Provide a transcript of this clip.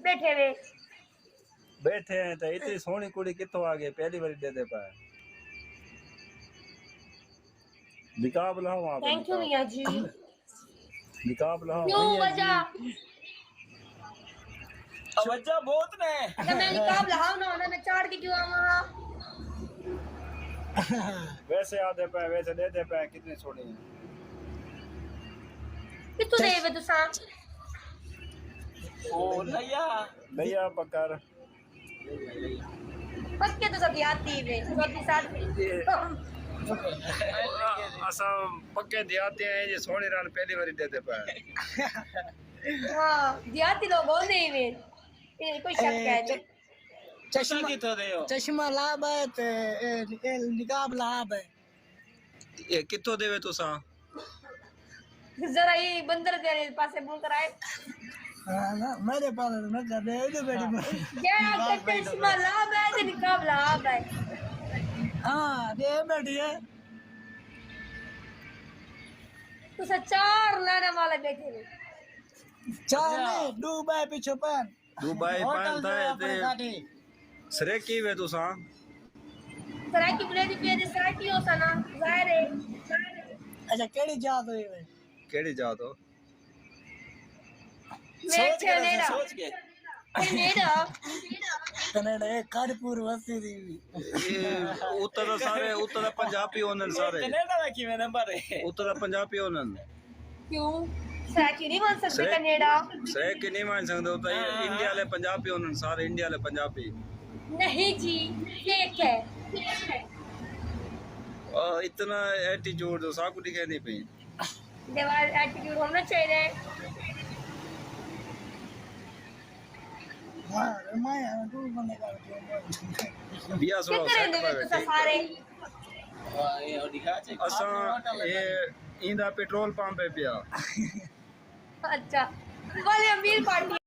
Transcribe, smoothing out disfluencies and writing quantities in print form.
बैठे वे बैठे हैं तो इतनी सोहनी कुड़ी कितों आ गई पहली बार दे पाए निकाब लाओ वहां पे थैंक यू मियां जी निकाब लाओ क्यों वजह वजह बहुत ने अगर मैं निकाब लगाऊं ना मैं चाड़ के क्यों आऊंगा वैसे आधे पे वैसे दे पे कितने छोड़े हैं कितु देवे तुसा ओ लैया भैया पक्कर पक्के तो सब आती वे चौथी साल असा पक्के दियाते हैं ये सोने रान पहली बार दे पे हां दियाती लोग होने ही वे ये कोई शक है नहीं चश्मा की तो देयो चश्मा लाभ है ते निकाब लाभ है ये कितो देवे तुसा जरा ये बंदर तेरे पासे मुंह कराए ना मेरे पास न कर दे इधर बैठी क्या आपका चश्मा लाभ है कि निकाब लाभ है हां दे बैठी है तो चार लाने वाले बैठे वे चार नहीं दुबई पीछे पान दुबई पान था ते सरेकी वे तुसा सराय की बुलेट पे दे सराय की होता ना जाहिर है अच्छा केड़ी जात हुई है केड़ी जात हो मैं कनाडा सोच के कनाडा कनाडा एक कानपुर वसी दी ये उत्तर पंजाबी होनन सारे कनाडा में की नंबर है उत्तर पंजाबी होनन क्यों सराय की नहीं मान सकते कनाडा सरे के नहीं मान सकते होता ये इंडिया वाले पंजाबी होनन सारे इंडिया वाले पंजाबी नहीं जी ठीक है इतना एटीट्यूड तो साकू दिखे नहीं पे देवाल एटीट्यूड होना चाहिए हां मैं तू बंदे का बिया क्या सुनो करेंगे वे तो सारे ये दिखा छे असा ये इंदा पेट्रोल पंप पे पिया अच्छा वाले अमीर पार्टी